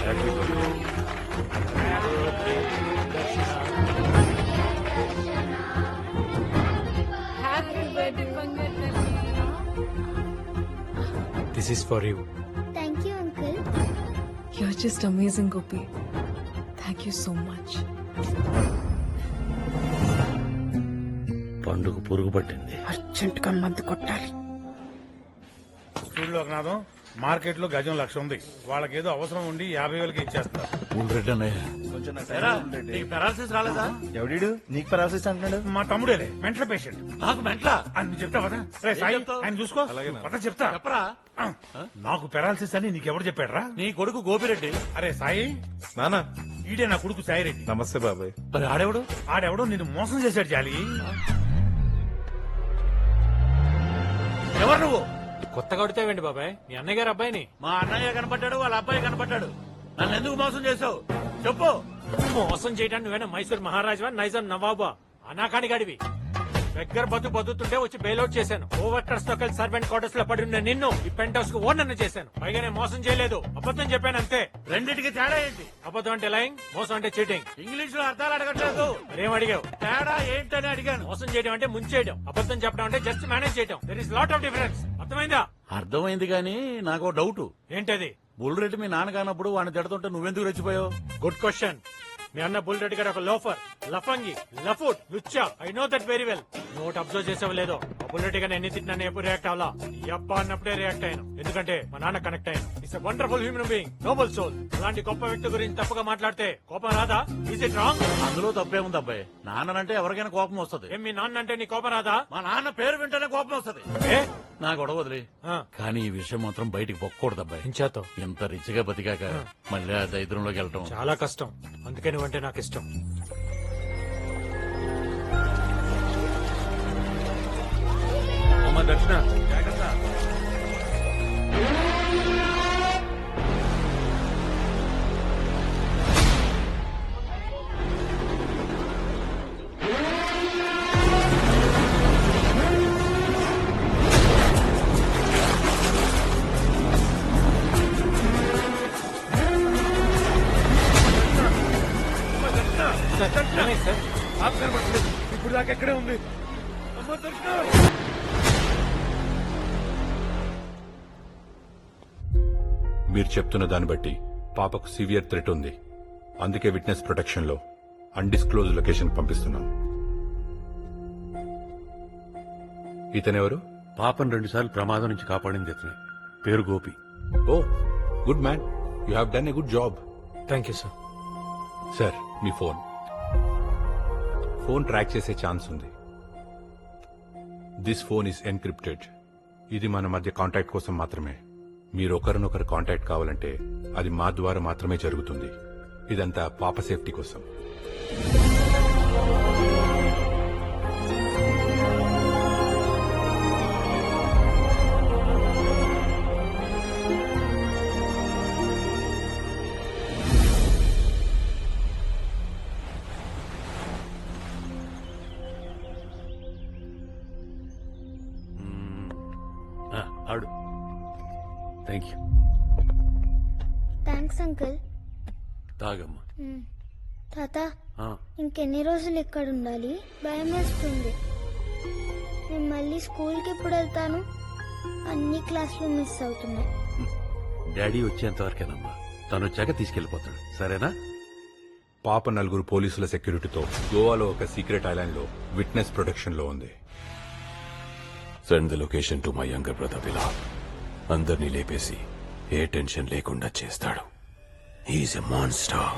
This is for you. Thank you, uncle. You're just amazing, Gopi. Thank you so much. పండుగ పురుగు పట్టింది. Urgent గా మందు కొట్టాలి. చూడు లోకనాథం, మార్కెట్ లో గజం 1,00,000 ఉంది. వాళ్ళకేదో అవసరం ఉండి 50,000కి ఇచ్చేస్తారు. రెడ్డి అన్నయ్య పెరాలసిస్ రాలేదా? ఎవడీడు నీకు పరాసిస్ అంటున్నాడు? మా తమ్ముడేలే, మెంటల్ పేషెంట్. నాకు మెంట్లా అని చెప్తా కదా. రే సాయి, చెప్తావ్? ఆయన చూసుకో. పద చెప్తా. చెప్పరా? నాకు పెరాలసిస్ అని నీకెవరు చెప్పాడురా? నీ కొడుకు గోపిరెడ్డి. అరే సాయి, నానా ఈడే నా కొడుకు సాయిరెడ్డి. నమస్తే బాబాయ్. మరి ఆడేవాడు? ఆడెవడో నిన్ను మోసం చేశాడు జాలి. ఎవరు నువ్వు? కొత్తగా కొడితేవేంటి బాబాయ్? మీ అన్నయ్య గారు అబ్బాయిని. మా అన్నయ్య కనపడ్డాడు, వాళ్ళ అబ్బాయి కనపడ్డాడు. నన్ను ఎందుకు మోసం చేసావు చెప్పు. మోసం చేయడానికి నువ్వేనా మైసూర్ మహారాజా, నైజాం నవాబా? అనాకాని గడివి. దగ్గర బతుకుతుంటే వచ్చి బెయిల్అవుట్ చేశాను. ఓవర్టర్స్ తో కలిసి సర్వెంట్ క్వార్టర్స్ లో పడి ఉన్న నిన్ను ఈ పెంట్ హౌస్ కు ఓనర్ చేశాను. పైగా నేను మోసం చేయలేదు, అబద్ధం చెప్పాను అంతే. రెండింటికి తేడా ఏంటి? అబద్ధం అంటే లైంగ్, మోసం అంటే చీటింగ్. ఇంగ్లీష్ లో అర్థాలు అడగట్లేదు. మరేం అడిగావు? తేడా ఏంటని అడిగాను. మోసం చేయడం అంటే ముంచేయడం, అబద్ధం చెప్పడం అంటే జస్ట్ మేనేజ్ చేయడం. There is lot of difference. అర్థమైందా? అర్థమైంది గానీ నాకు డౌట్. ఏంటది? బుల్రెడ్డి మీ నాన్న కానప్పుడు వాడిని తిడుతుంటే నువ్వెందుకు రెచ్చిపోయావు? Good question. మీ అన్న బుల్రెడ్డి గారు ఒక లోఫర్, లఫంగి, లఫుట్, లుచ్చా. I know that very well. Note observe చేసావు లేదో, ఆ బుల్రెడ్డి గారిని ఎన్ని తిట్టినా ఎప్పుడు రియాక్ట్ అవ్వాలా? యప్ప అన్నప్పుడే రియాక్ట్ అయ్యాను. ఎందుకంటే మా నాన్న కనెక్ట్ అయ్యాను. It's wonderful human being, noble soul. అలాంటి గొప్ప వ్యక్తి గురించి తప్పుగా మాట్లాడితే కోపం రాదా? Is it wrong? అందులో తప్పేముంది అబ్బాయి? నాన్నంటే ఎవరికైనా కోపం వస్తుంది. ఏం మీ నాన్న అంటే నీ కోపం రాదా? మా నాన్న పేరు వింటేనే కోపం వస్తుంది. ఏ? నా గొడవ వదిలే. ఆ. కానీ ఈ విషయం మాత్రం బయటికి పొక్కకూడదు అబ్బాయి. ఇంచాతో ఇంత రిచ్గా బతికాక మళ్ళీ ఆ దరిద్రంలోకి వెళ్ళటం చాలా కష్టం. అందుకే నువ్వంటే నాకు ఇష్టం. అమ్మ దర్శన, జాగ్రత్త. ఇప్పుడు దాకా ఎక్కడే ఉంది. అమ్మ దర్శన. మీరు చెప్తున్న దాన్ని బట్టి పాపకు సివియర్ థ్రెట్ ఉంది. అందుకే విట్నెస్ ప్రొటెక్షన్ లో అన్డిస్క్లోజ్ లొకేషన్ పంపిస్తున్నాం. ఇతనెవరు? పాపను 2 సార్లు ప్రమాదం నుంచి కాపాడింది ఇతనే. పేరు Gopi. Oh good man, you have done a good job. Thank you sir. Sir, మీ ఫోన్ ట్రాక్ చేసే ఛాన్స్ ఉంది. This phone is encrypted. ఇది మన మధ్య కాంటాక్ట్ కోసం మాత్రమే. మీరు ఒకరినొకరు కాంటాక్ట్ కావాలంటే అది మా ద్వారా మాత్రమే జరుగుతుంది. ఇదంతా పాప సేఫ్టీ కోసం. ఆడు. Thank you. Thanks uncle. తాగమ్మా. తాత, ఆ, ఇంకెన్ని రోజులు ఇక్కడ ఉండాలి? భయం వేస్తుంది. నేను మళ్ళీ స్కూల్కి ఎప్పుడు వెళ్తాను? అన్ని క్లాసులు మిస్ అవుతున్నాయి. డాడీ వచ్చేంత వరకేనమ్మా. తను వచ్చాక తీసుకెళ్లిపోతాడు. సరేనా? పాప 4 పోలీసుల సెక్యూరిటీతో గోవాలో ఒక సీక్రెట్ ఐలాండ్ లో విట్నెస్ ప్రొటెక్షన్ లో ఉంది. Send the location to my younger brother Vilap. అందరినీ లేపేసి ఏ టెన్షన్ లేకుండా చేస్తాడు. He's a monster.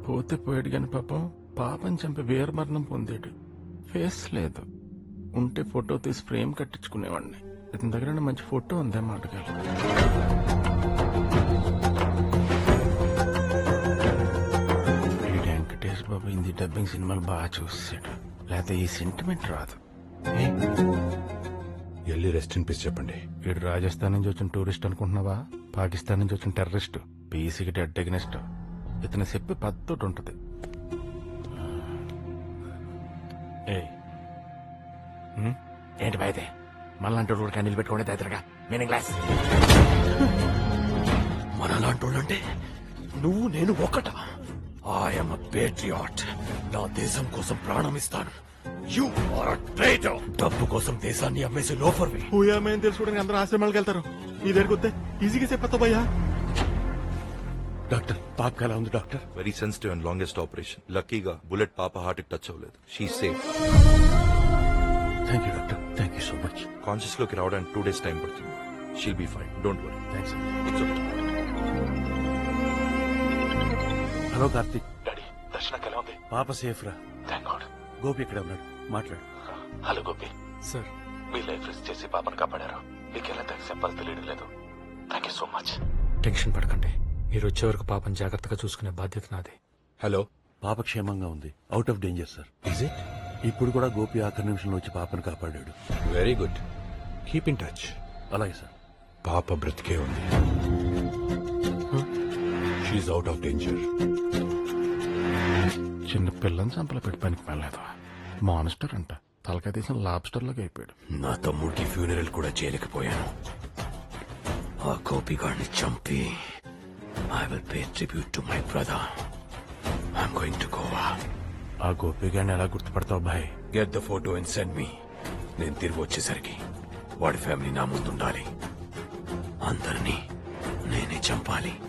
పోతే పోయాడు గాని పాపం పాపని చంపి వీరమరణం పొందాడు. ఫేస్ లేదు, ఉంటే ఫోటో తీసి ఫ్రేమ్ కట్టించుకునేవాడిని. ఇతని దగ్గర మంచి ఫోటో ఉందే మాటగాలి. వెంకటేష్ బాబు హిందీ డబ్బింగ్ సినిమాలు బాగా చూసాడు, లేకపోతే ఈ సెంటిమెంట్ రాదు. వెళ్ళి రెస్ట్ ఇన్ పీస్ చెప్పండి. వీడు రాజస్థాన్ నుంచి వచ్చిన టూరిస్ట్ అనుకుంటున్నావా? పాకిస్తాన్ నుంచి వచ్చిన టెర్రరిస్ట్, పీసీకి డెడ్ అగెనిస్ట్. ఇతను చెప్పి పద్ధతి ఉంటది. ఏంటి బాయితే మనలాంటి రోడ్డు కన్నీళ్ళు పెట్టుకోండి దగ్గరగా మీనింగ్ క్లాస్. మనలాంటోళ్ళంటే నువ్వు నేను ఒకట. I'm a patriot. నా దేశం కోసం ప్రాణం ఇస్తాను. You are a traitor. డబ్బు కోసం దేశాన్ని అమ్మేసి లోఫర్వి. ఊయామని తెలుసుకోవడానికి అందరూ ఆశ్రమాలకు వెళ్తారు. నీ దగ్గరికి వస్తే ఈజీగా చెప్పొస్తా భయ్యా. డాక్టర్ పాప ఎలా ఉంది doctor? Very sensitive and longest operation. లక్కీగా బుల్లెట్ పాప హార్ట్ కి టచ్ అవ్వలేదు. She safe. Thank you doctor, thank you so much. Conscious లోకి రావడానికి 2 days టైం పడుతుంది. She'll be fine, don't worry. Thanks. It's okay. Hello Karthik. Daddy దర్శనకి ఎలా ఉంది? పాప సేఫ్ రా. Thank God. గోపి ఇక్కడ ఉన్నాడు, మాట్లాడు. హలో గోపి సార్, మీ లైఫ్ రిస్క్ చేసి పాపను కాపాడారు. మీకు ఎలా థ్యాంక్స్ చెప్పాలో తెలియడం లేదు. Thank you so much. Tension పడకండి. మీరు వచ్చే వరకు పాపం జాగ్రత్తగా చూసుకునే బాధ్యత నాది. హలో, పాప క్షేమంగా ఉంది, out of danger sir. Is it? ఇప్పుడు కూడా గోపి ఆఖరి నిమిషంలో వచ్చి పాపను కాపాడాడు. Very good. Keep in touch. అలాగే సార్. పాప బ్రతికే ఉంది. She's out of danger. చిన్న పిల్లని చంపలు పెట్టి పనికి వెళ్ళలేదు. మానిస్టర్ అంట, తలకాయ తీసిన లాబ్స్టర్ లాగా అయిపోయాడు. నా తమ్ముడికి ఫ్యూనరల్ కూడా చేయలేకపోయాను. ఆ గోపిగాడిని చంపి I will pay tribute to my brother. I'm going to Goa. ఆ గోపి గారిని ఎలా గుర్తుపడతావు భాయ్? Get the photo and send me. నేను తిరిగి వచ్చేసరికి వాడి ఫ్యామిలీ నా ముందుండాలి. అందరినీ నేనే చంపాలి.